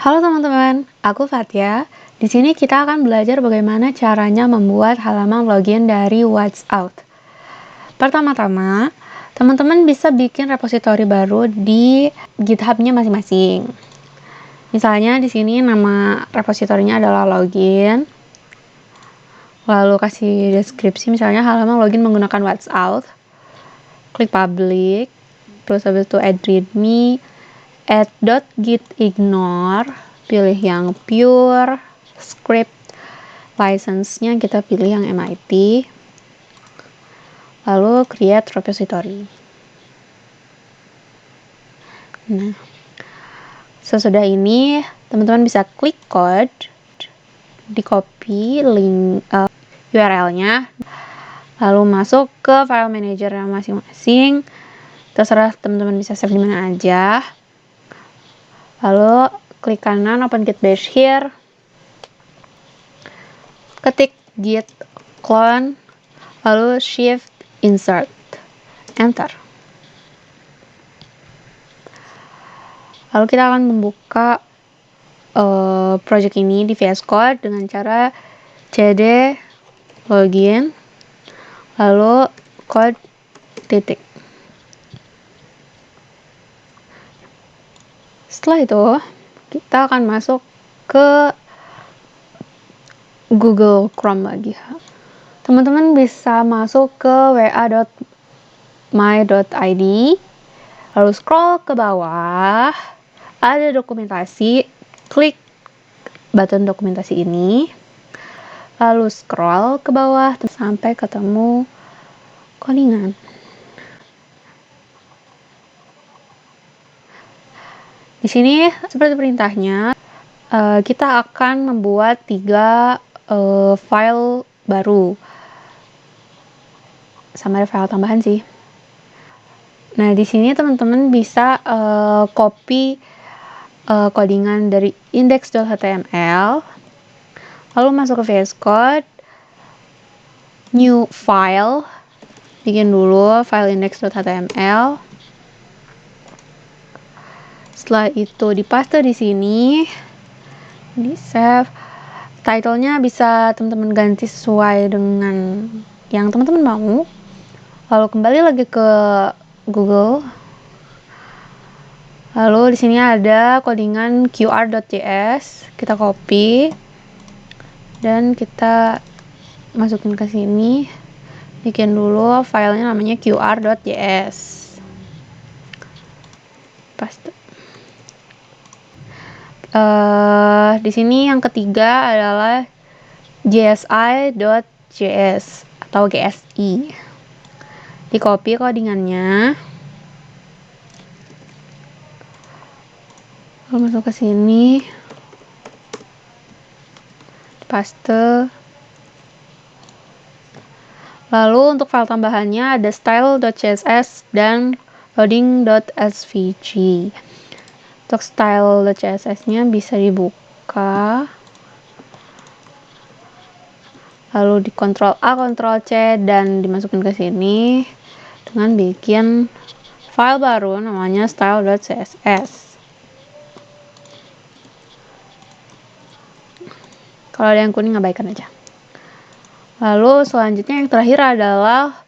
Halo teman-teman, aku Fatia. Di sini kita akan belajar bagaimana caranya membuat halaman login dari WhatsApp. Pertama-tama, teman-teman bisa bikin repositori baru di GitHub-nya masing-masing. Misalnya di sini nama repositorinya adalah login. Lalu kasih deskripsi misalnya halaman login menggunakan WhatsApp. Klik public, terus habis itu add readme, add.gitignore, pilih yang pure, script, license-nya kita pilih yang MIT, lalu create repository. Nah, sesudah ini teman-teman bisa klik code, di copy link URL-nya, lalu masuk ke file manager masing-masing. Terserah teman-teman bisa save di mana aja. Lalu klik kanan open git bash here, ketik git clone, lalu shift insert, enter. Lalu kita akan membuka project ini di VS Code dengan cara cd login, lalu code titik. Setelah itu kita akan masuk ke Google Chrome lagi. Teman-teman bisa masuk ke wa.my.id, lalu scroll ke bawah, ada dokumentasi, klik button dokumentasi ini, lalu scroll ke bawah sampai ketemu codingan. Di sini seperti perintahnya, kita akan membuat 3 file baru, sama ada file tambahan sih. Nah, di sini teman-teman bisa copy codingan dari index.html, lalu masuk ke VS Code, new file, bikin dulu file index.html. Setelah itu dipaste di sini, di save. Title-nya bisa teman-teman ganti sesuai dengan yang teman-teman mau. Lalu kembali lagi ke Google. Lalu di sini ada codingan qr.js, kita copy dan kita masukin ke sini. Bikin dulu filenya namanya qr.js. Paste. Di sini yang ketiga adalah jsi.js atau gsi. Di copy codingannya, lalu masuk ke sini, paste. Lalu untuk file tambahannya ada style.css dan loading.svg. Untuk style.css-nya bisa dibuka, lalu di Ctrl A, Ctrl C dan dimasukin ke sini dengan bikin file baru namanya style.css. Kalau ada yang kuning abaikan aja. Lalu selanjutnya yang terakhir adalah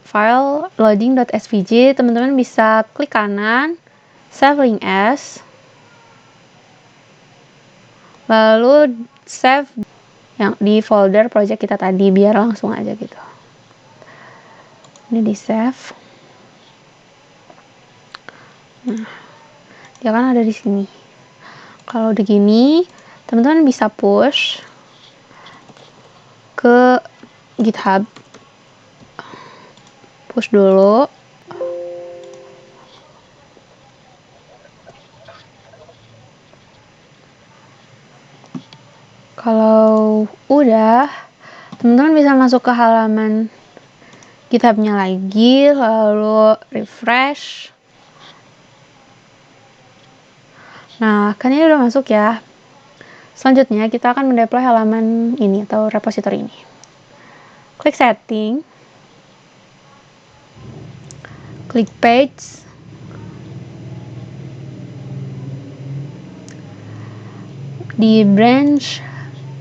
file loading.svg. Teman-teman bisa klik kanan, save link as, lalu save yang di folder project kita tadi biar langsung aja gitu. Ini di save. Nah, dia kan ada di sini. Kalau udah gini, teman-teman bisa push ke GitHub. Push dulu. Kalau udah, teman-teman bisa masuk ke halaman GitHub-nya lagi, lalu refresh. Nah, kan ini udah masuk ya. Selanjutnya kita akan mendeploy halaman ini atau repository ini. Klik setting, klik page, Di branch,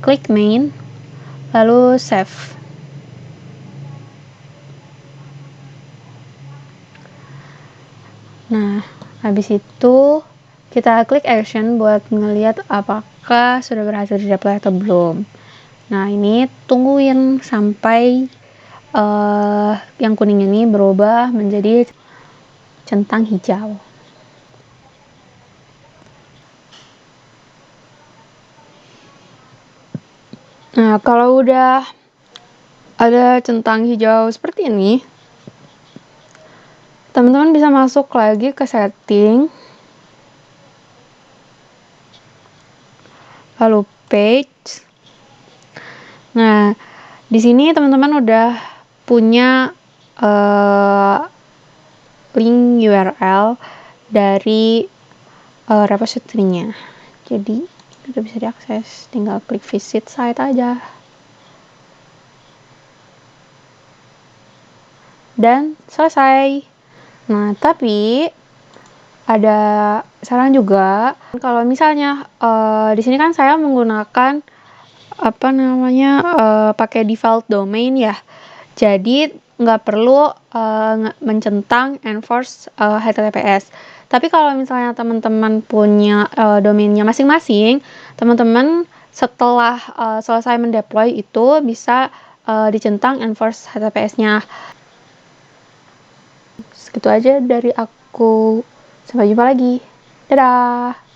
klik main, lalu save. Nah, habis itu kita klik action buat ngeliat apakah sudah berhasil di-deploy atau belum. Nah, ini tungguin sampai yang kuning ini berubah menjadi centang hijau. Nah, kalau udah ada centang hijau seperti ini, teman-teman bisa masuk lagi ke setting, lalu page. Nah, di sini teman-teman udah punya link URL dari repository-nya. Jadi udah bisa diakses, tinggal klik visit site aja. Dan selesai. Nah, tapi ada saran juga, kalau misalnya di sini kan saya menggunakan pakai default domain ya. Jadi nggak perlu mencentang enforce HTTPS. Tapi kalau misalnya teman-teman punya domainnya masing-masing, teman-teman setelah selesai mendeploy itu bisa dicentang enforce HTTPS-nya. Segitu aja dari aku. Sampai jumpa lagi. Dadah!